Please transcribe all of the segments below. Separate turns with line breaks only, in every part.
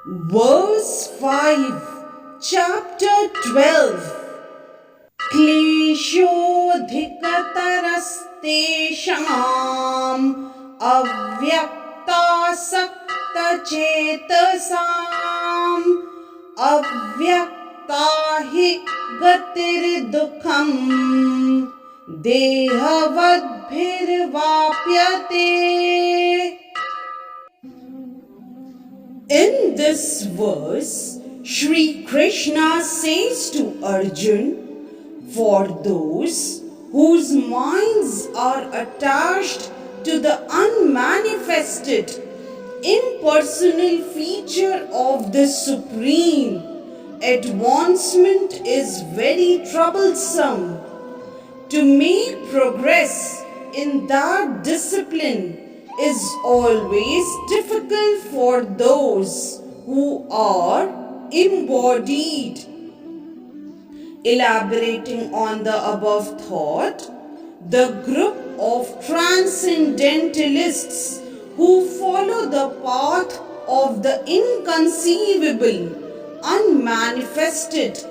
Verse 5, chapter 12. क्लेशोऽधिकतरस्तेषाम् अव्यक्तासक्तचेतसाम् अव्यक्ता हि गतिर्दुःखम् देहवद्भिर्वाप्यते. In this verse, Shri Krishna says to Arjun, for those whose minds are attached to the unmanifested, impersonal feature of the Supreme, advancement is very troublesome. To make progress in that discipline is always difficult for those who are embodied. Elaborating on the above thought, the group of transcendentalists who follow the path of the inconceivable, unmanifested,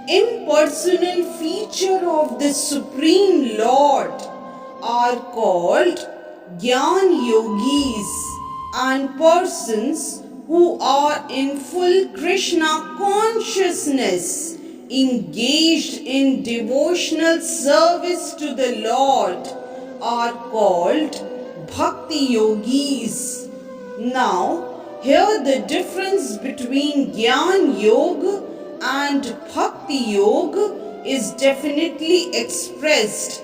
impersonal feature of the Supreme Lord are called Jnana Yogis, and persons who are in full Krishna consciousness, engaged in devotional service to the Lord, are called Bhakti Yogis. Now, here the difference between Jnana Yoga and Bhakti Yoga is definitely expressed.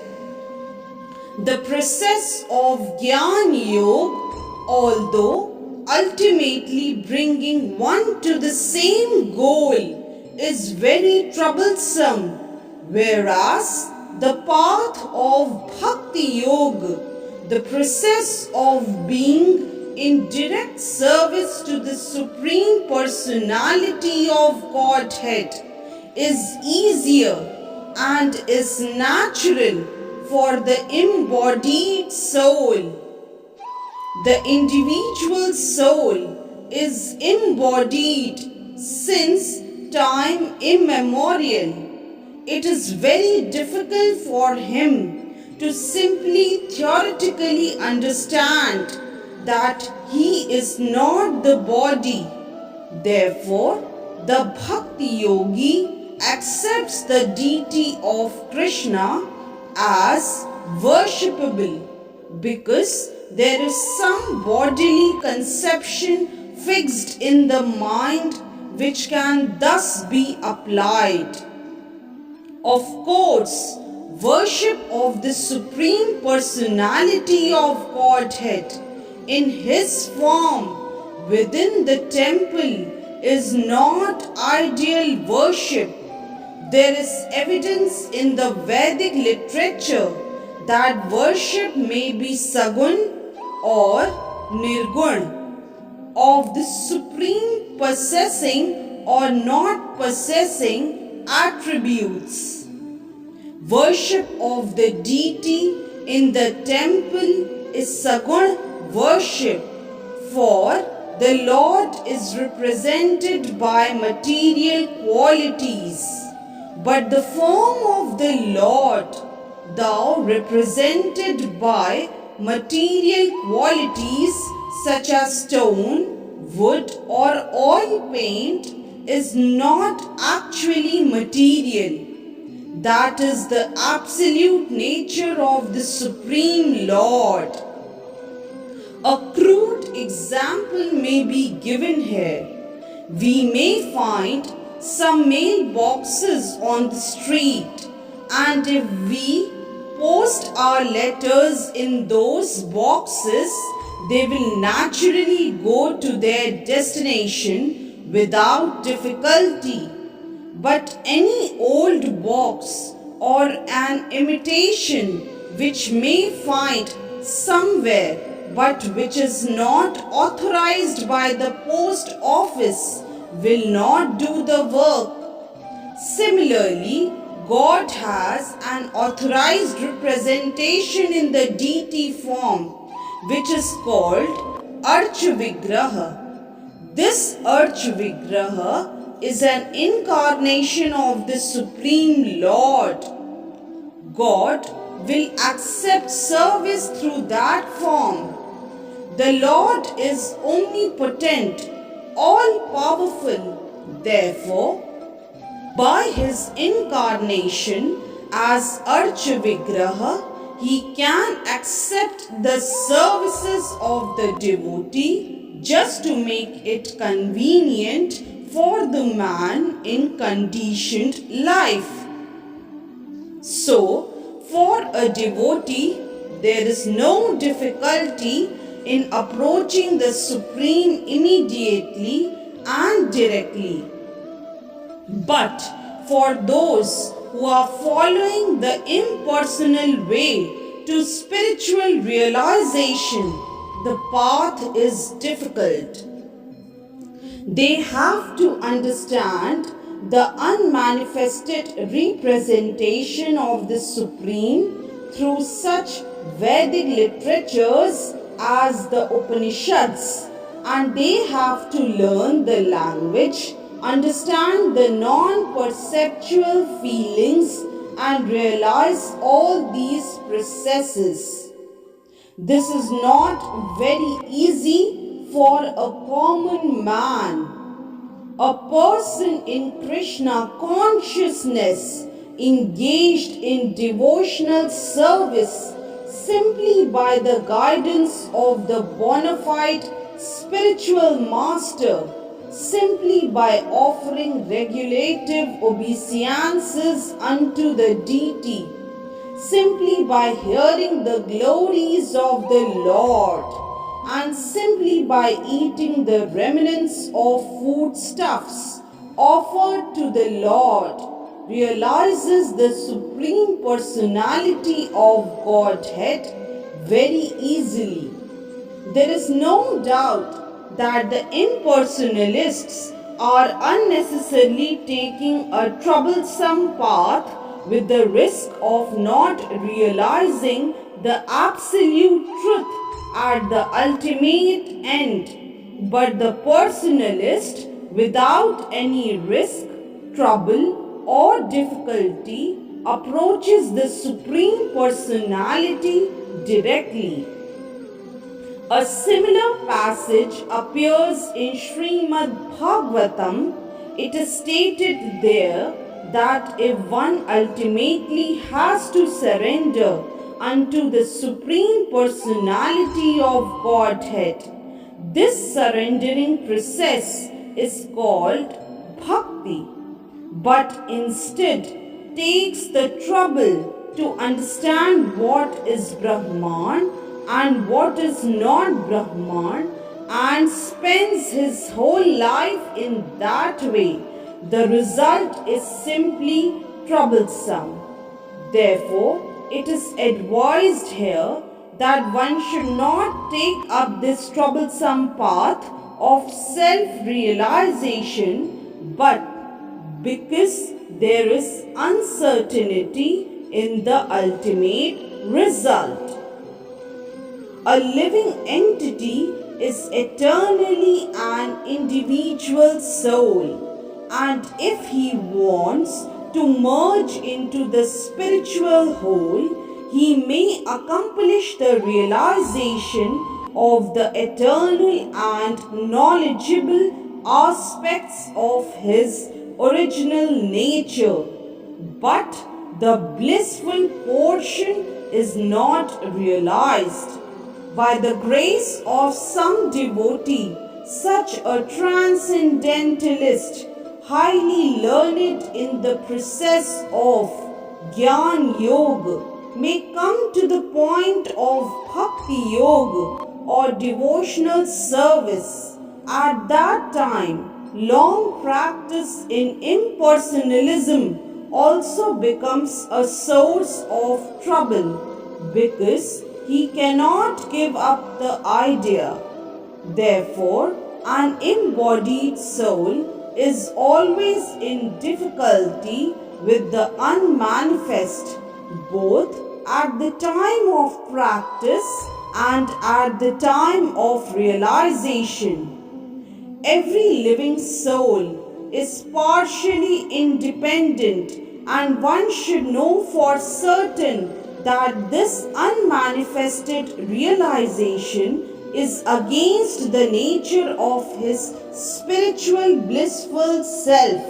The process of Jnana Yoga, although ultimately bringing one to the same goal, is very troublesome, whereas the path of Bhakti Yoga, the process of being in direct service to the Supreme Personality of Godhead, is easier and is natural for the embodied soul. The individual soul is embodied since time immemorial. It is very difficult for him to simply theoretically understand that he is not the body. Therefore, the Bhakti Yogi accepts the deity of Krishna as worshipable because there is some bodily conception fixed in the mind which can thus be applied. Of course, worship of the Supreme Personality of Godhead in His form within the temple is not ideal worship. There is evidence in the Vedic literature that worship may be sagun or nirgun, of the Supreme possessing or not possessing attributes. Worship of the deity in the temple is sagun worship, for the Lord is represented by material qualities, but the form of the Lord, though represented by material qualities such as stone, wood or oil paint, is not actually material. That is the absolute nature of the Supreme Lord. A crude example may be given here. We may find some mailboxes on the street, and if we post our letters in those boxes, they will naturally go to their destination without difficulty. But any old box or an imitation which may find somewhere but which is not authorized by the post office will not do the work. Similarly, God has an authorized representation in the deity form, which is called Archa Vigraha. This Archvigraha is an incarnation of the Supreme Lord. God will accept service through that form. The Lord is omnipotent, all-powerful. Therefore, by his incarnation as Archvigraha, he can accept the services of the devotee just to make it convenient for the man in conditioned life. So, for a devotee, there is no difficulty in approaching the Supreme immediately and directly. But for those who are following the impersonal way to spiritual realization, the path is difficult. They have to understand the unmanifested representation of the Supreme through such Vedic literatures as the Upanishads, and they have to learn the language, understand the non-perceptual feelings, and realize all these processes. This is not very easy for a common man. A person in Krishna consciousness engaged in devotional service simply by the guidance of the bona fide spiritual master, simply by offering regulative obeisances unto the deity, simply by hearing the glories of the Lord, and simply by eating the remnants of foodstuffs offered to the Lord, realizes the Supreme Personality of Godhead very easily. There is no doubt that the impersonalists are unnecessarily taking a troublesome path with the risk of not realizing the absolute truth at the ultimate end. But the personalist, without any risk, trouble, or difficulty, approaches the Supreme Personality directly. A similar passage appears in SrimadBhagavatam. It is stated there that if one ultimately has to surrender unto the Supreme Personality of Godhead, this surrendering process is called bhakti, but instead takes the trouble to understand what is Brahman and what is not Brahman, and spends his whole life in that way, the result is simply troublesome. Therefore, it is advised here that one should not take up this troublesome path of self-realization, but because there is uncertainty in the ultimate result. A living entity is eternally an individual soul, and if he wants to merge into the spiritual whole, he may accomplish the realization of the eternal and knowledgeable aspects of his original nature. But the blissful portion is not realized. By the grace of some devotee, such a transcendentalist, highly learned in the process of Jnana Yoga, may come to the point of Bhakti Yoga or devotional service. At that time, long practice in impersonalism also becomes a source of trouble, because he cannot give up the idea. Therefore, an embodied soul is always in difficulty with the unmanifest, both at the time of practice and at the time of realization. every living soul is partially independent, and one should know for certain that this unmanifested realization is against the nature of his spiritual blissful self.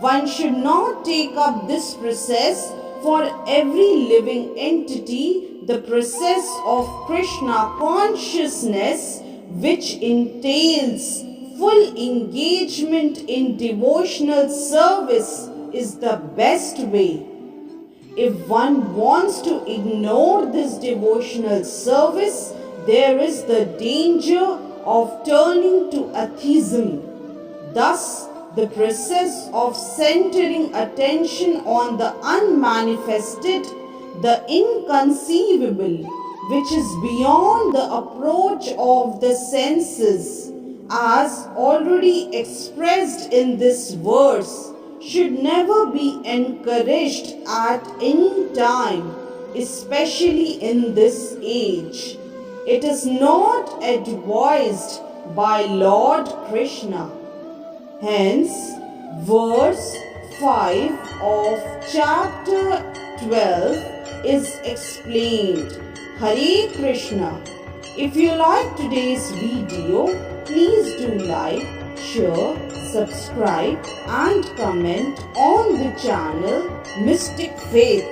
One should not take up this process for every living entity, the process of Krishna consciousness, which entails full engagement in devotional service, is the best way. If one wants to ignore this devotional service, there is the danger of turning to atheism. Thus, the process of centering attention on the unmanifested, the inconceivable, which is beyond the approach of the senses, as already expressed in this verse, should never be encouraged at any time, especially in this age. It is not advised by Lord Krishna. Hence, verse 5 of chapter 12 is explained. Hare Krishna. If you like today's video, please do like, share, subscribe and comment on the channel Mystic Faith.